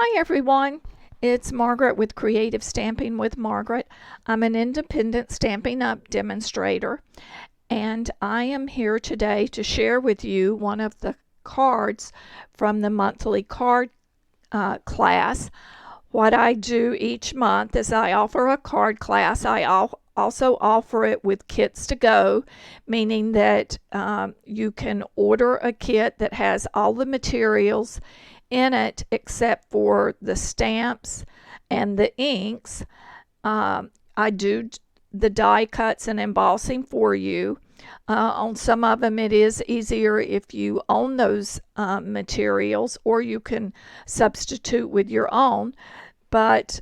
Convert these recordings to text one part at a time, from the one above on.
Hi everyone, it's Margaret with Creative Stamping with Margaret. I'm an independent Stampin' Up demonstrator, and I am here today to share with you one of the cards from the monthly card class. What I do each month is I offer a card class. I also offer it with kits to go, meaning that you can order a kit that has all the materials in it except for the stamps and the inks. I do the die cuts and embossing for you. On some of them it is easier if you own those materials, or you can substitute with your own. But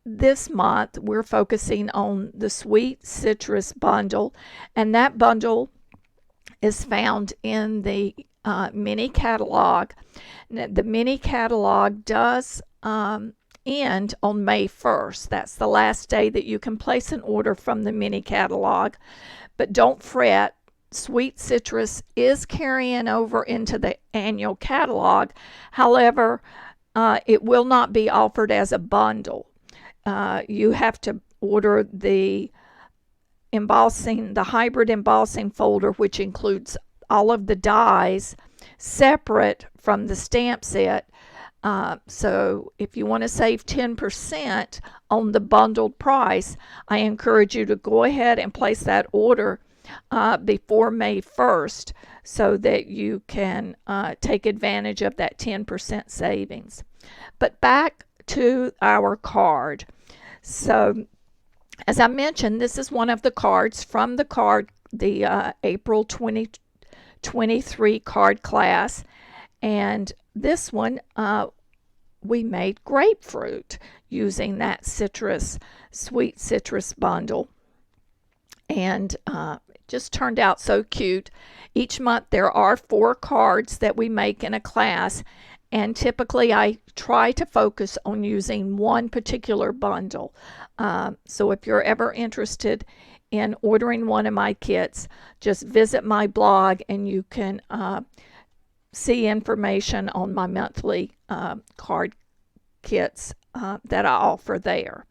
this month we're focusing on the Sweet Citrus bundle, and that bundle is found in the mini catalog. The mini catalog does end on May 1st. That's the last day that you can place an order from the mini catalog. But don't fret, Sweet Citrus is carrying over into the annual catalog. However, it will not be offered as a bundle. You have to order the embossing, the hybrid embossing folder, which includes all of the dies, separate from the stamp set. So if you want to save 10% on the bundled price, I encourage you to go ahead and place that order before May 1st so that you can take advantage of that 10% savings. But back to our card. So as I mentioned, this is one of the cards from the April 2023 card class, and this one we made grapefruit using that sweet citrus bundle, and it just turned out so cute. Each month there are 4 cards that we make in a class, and typically I try to focus on using one particular bundle. So if you're ever interested in ordering one of my kits, just visit my blog and you can see information on my monthly card kits that I offer there,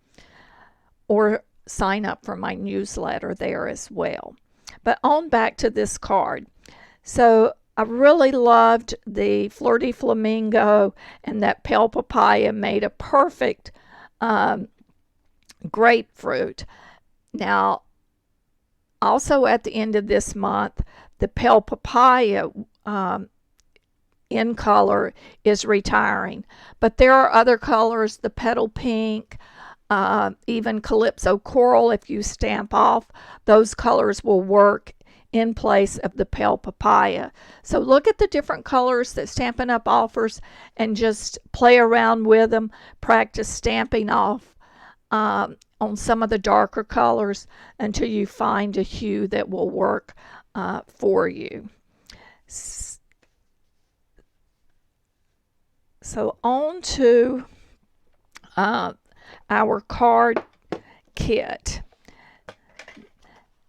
or sign up for my newsletter there as well. But on back to this card. So I really loved the Flirty Flamingo, and that pale papaya made a perfect grapefruit. Now, also at the end of this month, the pale papaya in color is retiring. But there are other colors, the petal pink, even calypso coral. If you stamp off, those colors will work in place of the pale papaya. So look at the different colors that Stampin' Up offers and just play around with them. Practice stamping off on some of the darker colors until you find a hue that will work for you. So on to our card kit.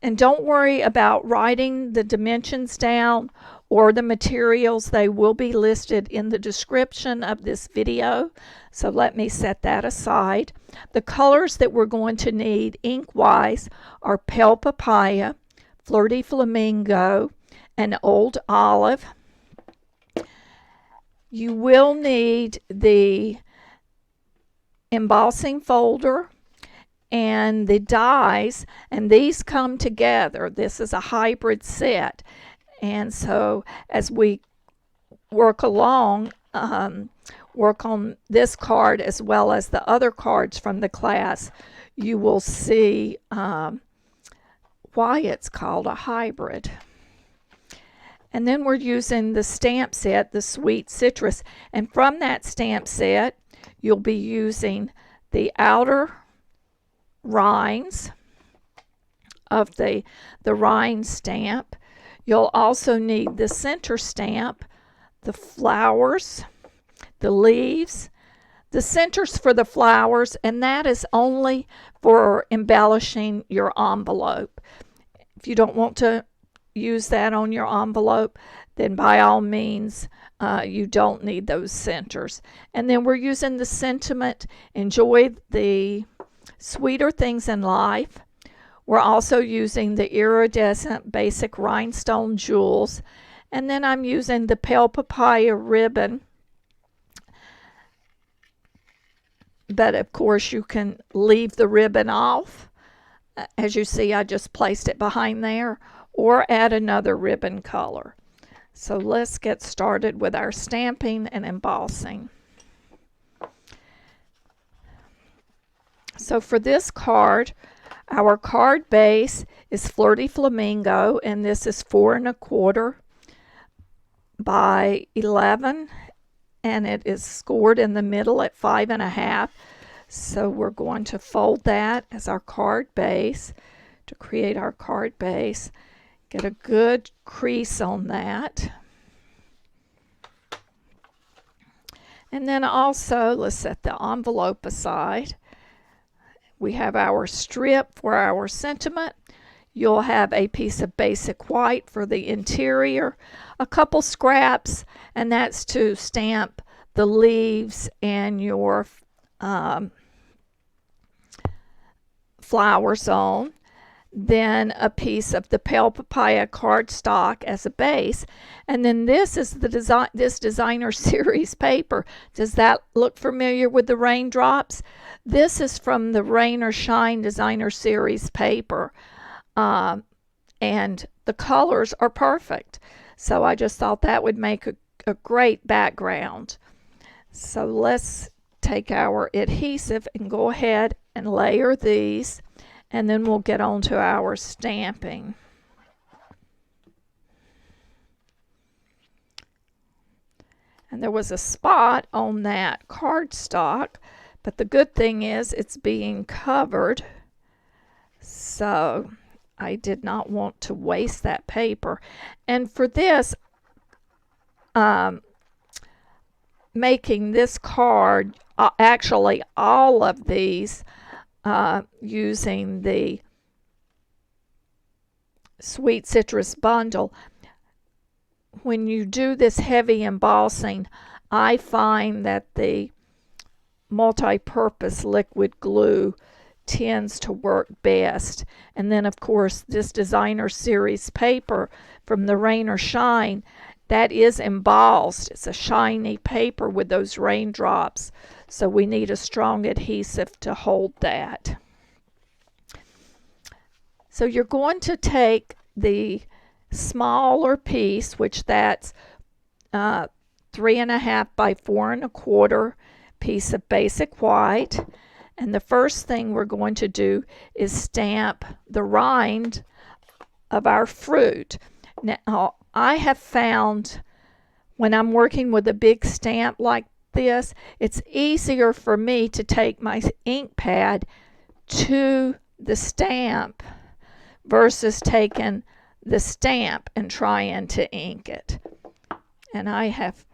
And don't worry about writing the dimensions down or the materials. They will be listed in the description of this video. So let me set that aside. The colors that we're going to need ink-wise are pale papaya, Flirty Flamingo, and old olive. You will need the embossing folder and the dies, and these come together. This is a hybrid set, and so as we work along, work on this card as well as the other cards from the class, you will see why it's called a hybrid. And then we're using the stamp set, the Sweet Citrus, and from that stamp set you'll be using the outer rinds of the rind stamp. You'll also need the center stamp, the flowers, the leaves, the centers for the flowers, and that is only for embellishing your envelope. If you don't want to use that on your envelope, then by all means, you don't need those centers. And then we're using the sentiment, enjoy the sweeter things in life. We're also using the iridescent basic rhinestone jewels. And then I'm using the pale papaya ribbon. But of course, you can leave the ribbon off. As you see, I just placed it behind there, or add another ribbon color. So let's get started with our stamping and embossing. So for this card, our card base is Flirty Flamingo, and this is 4 1/4 by 11, and it is scored in the middle at 5 1/2. So we're going to fold that as our card base to create our card base. Get a good crease on that. And then also, let's set the envelope aside. We have our strip for our sentiment. You'll have a piece of basic white for the interior, a couple scraps, and that's to stamp the leaves and your flowers on. Then a piece of the pale papaya cardstock as a base, and then this is the designer series paper. Does that look familiar with the raindrops? This is from the Rain or Shine designer series paper, and the colors are perfect. So I just thought that would make a great background. So let's take our adhesive and go ahead and layer these, and then we'll get on to our stamping. And there was a spot on that cardstock, but the good thing is it's being covered, so I did not want to waste that paper. And for this, making this card, actually all of these, using the Sweet Citrus bundle, when you do this heavy embossing, I find that the multi-purpose liquid glue tends to work best. And then of course this designer series paper from the Rain or Shine, that is embossed. It's a shiny paper with those raindrops, so we need a strong adhesive to hold that. So you're going to take the smaller piece, which that's 3 1/2 by 4 1/4 piece of basic white, and the first thing we're going to do is stamp the rind of our fruit. Now I have found when I'm working with a big stamp like this, it's easier for me to take my ink pad to the stamp versus taking the stamp and trying to ink it. And I have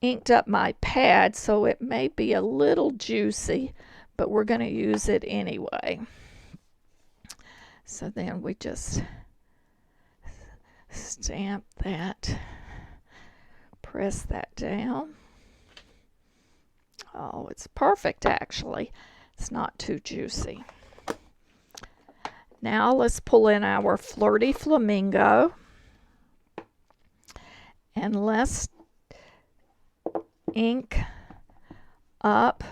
inked up my pad, so it may be a little juicy, but we're going to use it anyway. So then we just stamp that, press that down. Oh, it's perfect actually. It's not too juicy. Now let's pull in our Flirty Flamingo, and let's ink up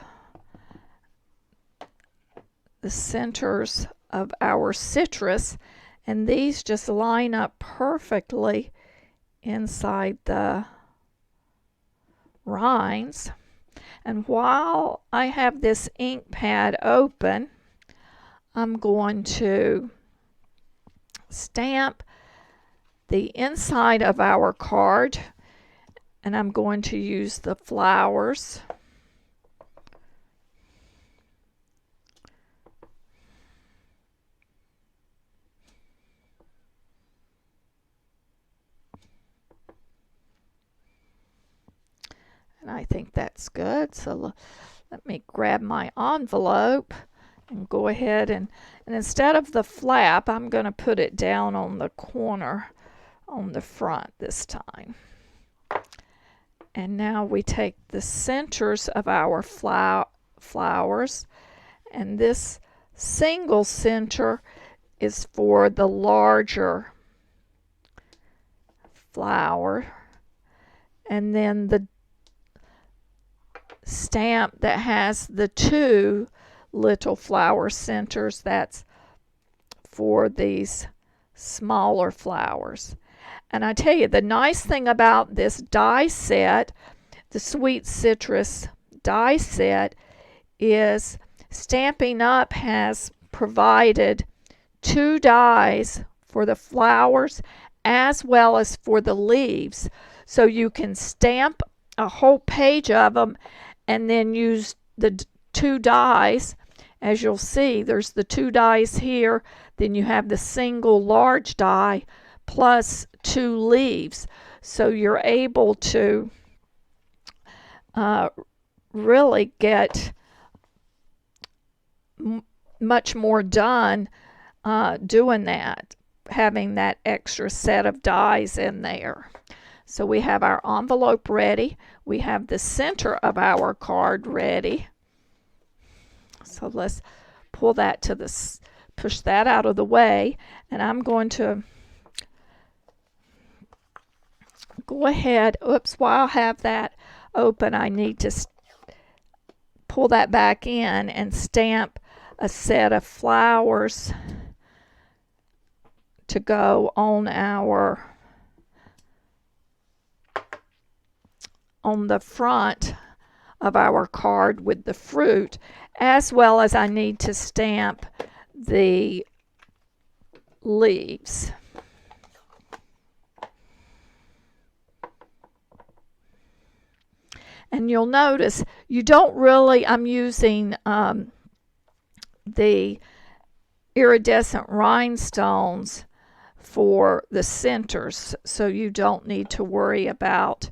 the centers of our citrus, and these just line up perfectly inside the rinds. And while I have this ink pad open, I'm going to stamp the inside of our card, and I'm going to use the flowers. And I think that's good. So let me grab my envelope And go ahead and instead of the flap, I'm going to put it down on the corner on the front this time. And now we take the centers of our flowers, and this single center is for the larger flower, and then the stamp that has the two little flower centers, that's for these smaller flowers. And I tell you, the nice thing about this die set, the Sweet Citrus die set, is Stampin' Up! Has provided 2 dies for the flowers as well as for the leaves. So you can stamp a whole page of them and then use the 2 dies. As you'll see, there's the 2 dies here, then you have the single large die plus 2 leaves. So you're able to really get much more done doing that, having that extra set of dies in there. So we have our envelope ready. We have the center of our card ready. So let's pull that to this, push that out of the way, and I'm going to go ahead. Oops, while I have that open, I need to pull that back in and stamp a set of flowers to go on the front of our card with the fruit, as well as I need to stamp the leaves. And you'll notice you don't really, I'm using the iridescent rhinestones for the centers, so you don't need to worry about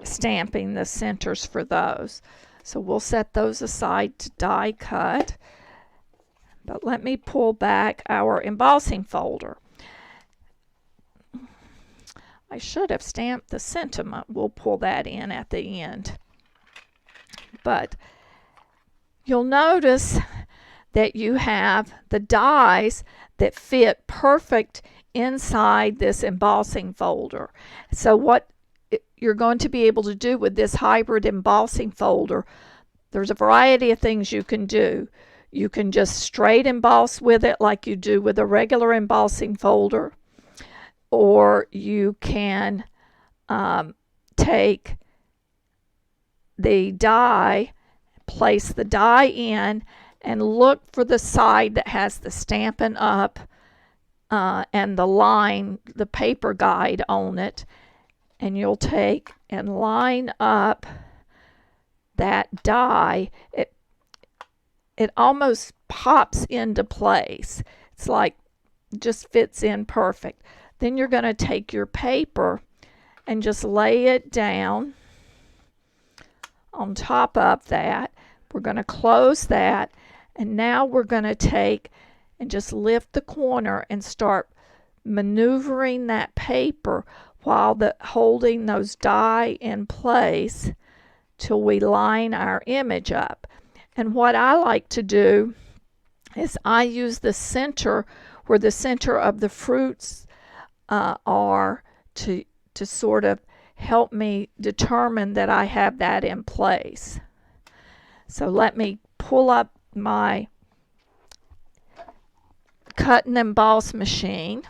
stamping the centers for those. So we'll set those aside to die cut. But let me pull back our embossing folder. I should have stamped the sentiment. We'll pull that in at the end. But you'll notice that you have the dies that fit perfect inside this embossing folder. So what you're going to be able to do with this hybrid embossing folder, there's a variety of things you can do. You can just straight emboss with it like you do with a regular embossing folder, or you can take the die, place the die in, and look for the side that has the Stampin' Up! And the line, the paper guide on it, and you'll take and line up that die. It almost pops into place. It's like just fits in perfect. Then you're going to take your paper and just lay it down on top of that. We're going to close that, and now we're going to take and just lift the corner and start maneuvering that paper while holding those die in place till we line our image up. And what I like to do is I use the center where the center of the fruits are to sort of help me determine that I have that in place. So let me pull up my cut and emboss machine.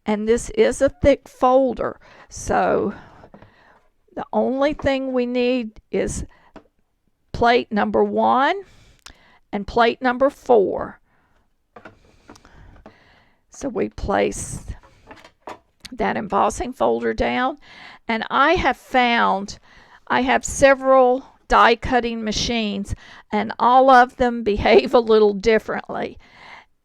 And this is a thick folder, so the only thing we need is plate number 1 and plate number 4. So we place that embossing folder down, and I have several die cutting machines, and all of them behave a little differently.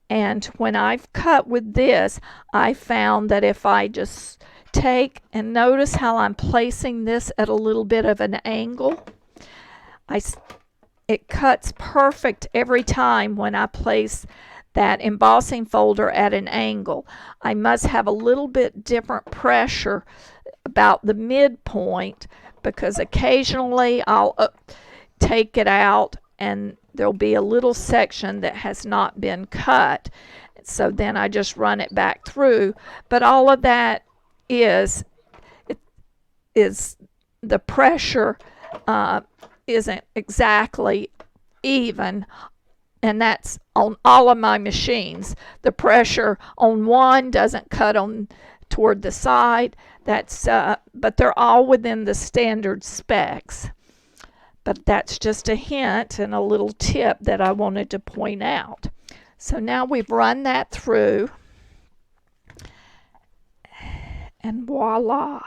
And when I've cut with this, I found that if I just take and notice how I'm placing this at a little bit of an angle. It cuts perfect every time when I place that embossing folder at an angle. I must have a little bit different pressure about the midpoint because occasionally I'll take it out and there'll be a little section that has not been cut. So then I just run it back through. But all of that is the pressure isn't exactly even, and that's on all of my machines. The pressure on one doesn't cut on toward the side. That's but they're all within the standard specs. But that's just a hint and a little tip that I wanted to point out. So now we've run that through, and voila,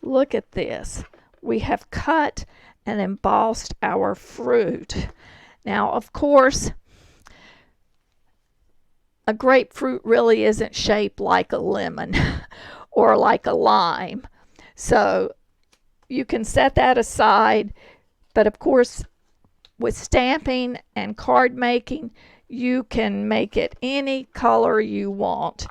look at this. We have cut and embossed our fruit. Now, of course, a grapefruit really isn't shaped like a lemon or like a lime. So you can set that aside. But of course, with stamping and card making, you can make it any color you want.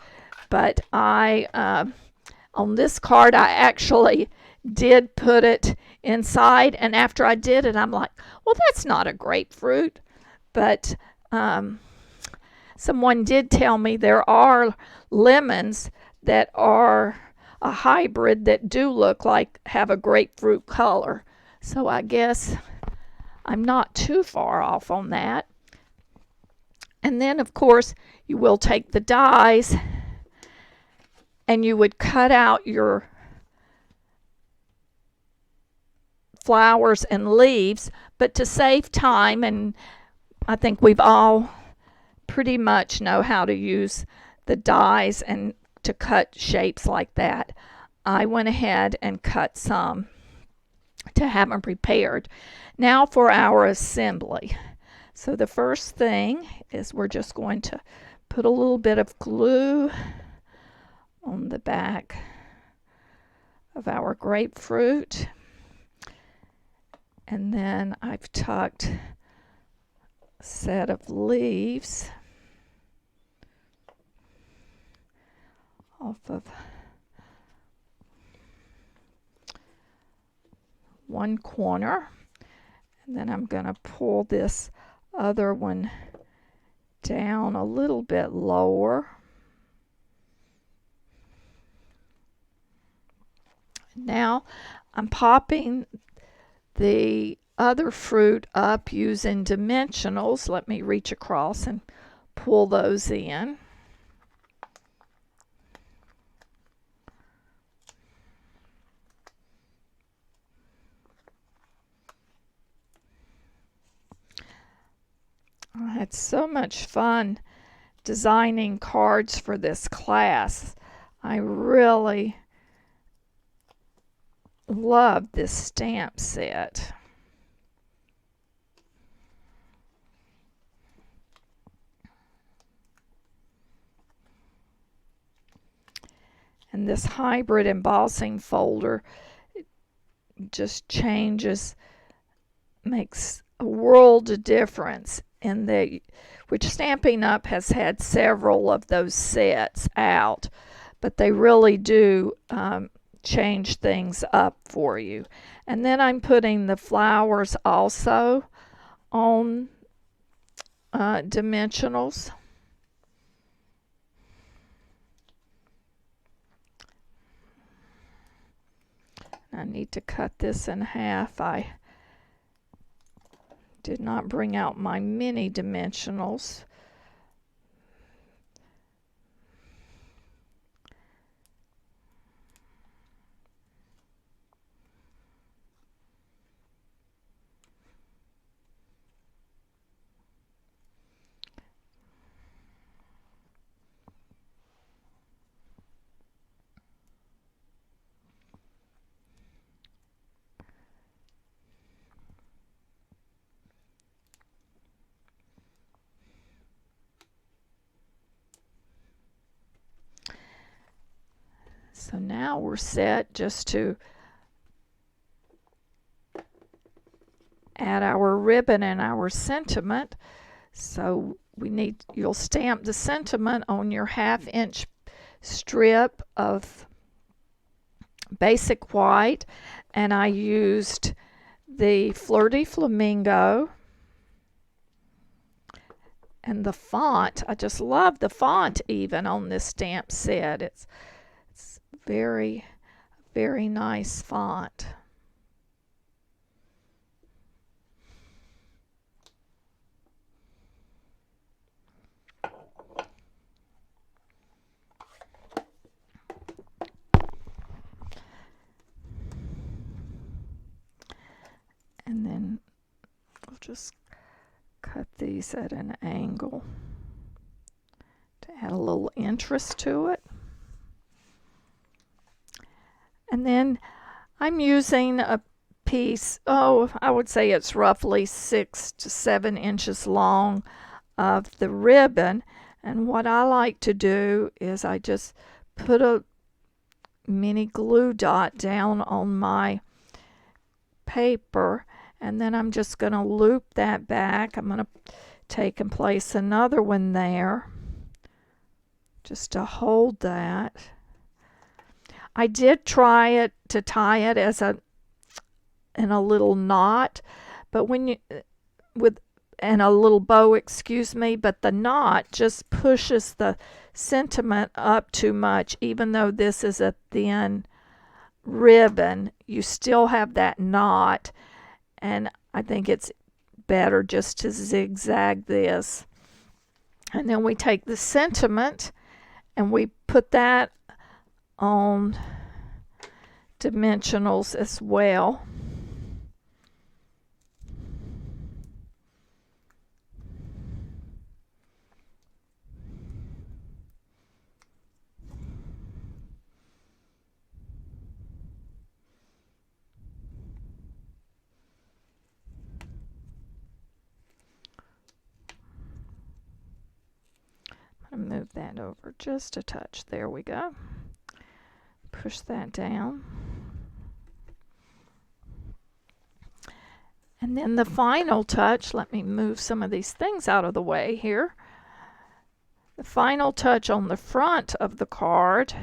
But on this card, I actually did put it inside, and after I did it, I'm like, well, that's not a grapefruit. But someone did tell me there are lemons that are a hybrid that do look like have a grapefruit color. So I guess I'm not too far off on that. And then, of course, you will take the dies and you would cut out your flowers and leaves. But to save time, and I think we've all pretty much know how to use the dies and to cut shapes like that, I went ahead and cut some to have them prepared. Now for our assembly. So the first thing is we're just going to put a little bit of glue on the back of our grapefruit. And then I've tucked a set of leaves off of one corner, and then I'm going to pull this other one down a little bit lower. Now I'm popping the other fruit up using dimensionals. Let me reach across and pull those in. I had so much fun designing cards for this class. I really love this stamp set. And this hybrid embossing folder just changes, makes a world of difference in which Stampin' Up has had several of those sets out, but they really do change things up for you. And then I'm putting the flowers also on dimensionals. I need to cut this in half. I did not bring out my mini dimensionals. So now we're set just to add our ribbon and our sentiment. So you'll stamp the sentiment on your 1/2 inch strip of basic white, and I used the Flirty Flamingo, and the font, I just love the font even on this stamp set. It's very, very nice font. And then we'll just cut these at an angle to add a little interest to it. And then I'm using a piece, I would say it's roughly 6 to 7 inches long of the ribbon. And what I like to do is I just put a mini glue dot down on my paper, and then I'm just going to loop that back. I'm going to take and place another one there just to hold that. I did try to tie it in a little knot, but and a little bow, excuse me, but the knot just pushes the sentiment up too much. Even though this is a thin ribbon, you still have that knot, and I think it's better just to zigzag this. And then we take the sentiment and we put that on dimensionals as well. Move that over just a touch. There we go. Push that down. And then the final touch, let me move some of these things out of the way here. The final touch on the front of the card.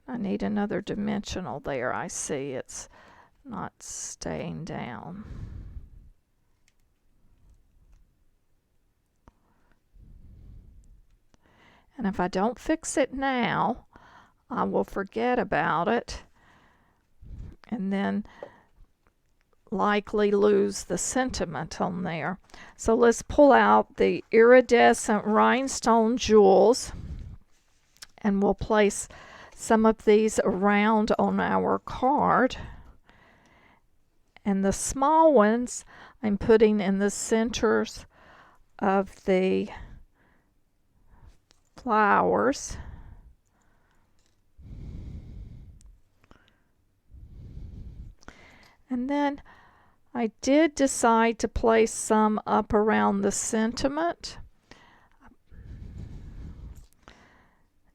I need another dimensional there. I see it's not staying down. And if I don't fix it now, I will forget about it and then likely lose the sentiment on there. So let's pull out the iridescent rhinestone jewels, and we'll place some of these around on our card. And the small ones I'm putting in the centers of the flowers. And then I did decide to place some up around the sentiment.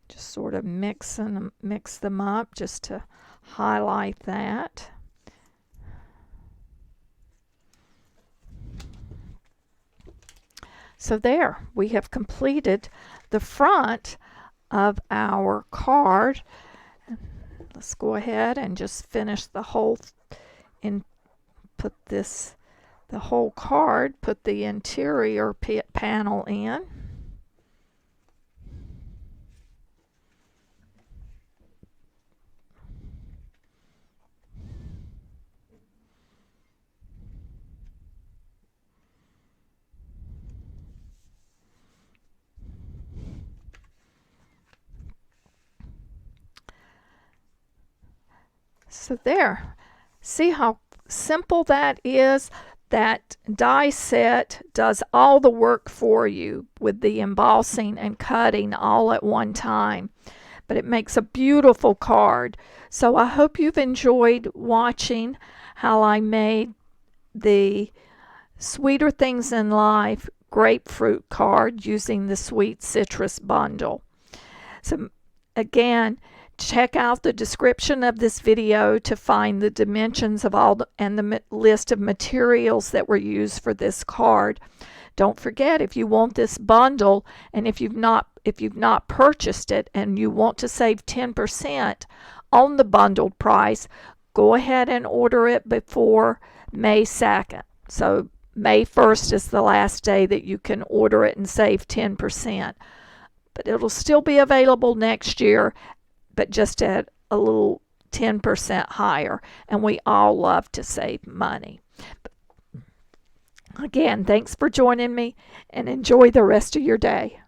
Just sort of mix them up just to highlight that. So there, we have completed the front of our card. Let's go ahead and just finish the whole and put the whole card, put the interior panel in. So there, see how simple that is? That die set does all the work for you with the embossing and cutting all at one time. But it makes a beautiful card. So I hope you've enjoyed watching how I made the Sweeter Things in Life grapefruit card using the Sweet Citrus bundle. So Again, check out the description of this video to find the dimensions of all and the list of materials that were used for this card. Don't forget, if you want this bundle and if you've not purchased it and you want to save 10% on the bundled price, go ahead and order it before May 2nd. So May 1st is the last day that you can order it and save 10%. But it'll still be available next year, but just at a little 10% higher. And we all love to save money. Again, thanks for joining me and enjoy the rest of your day.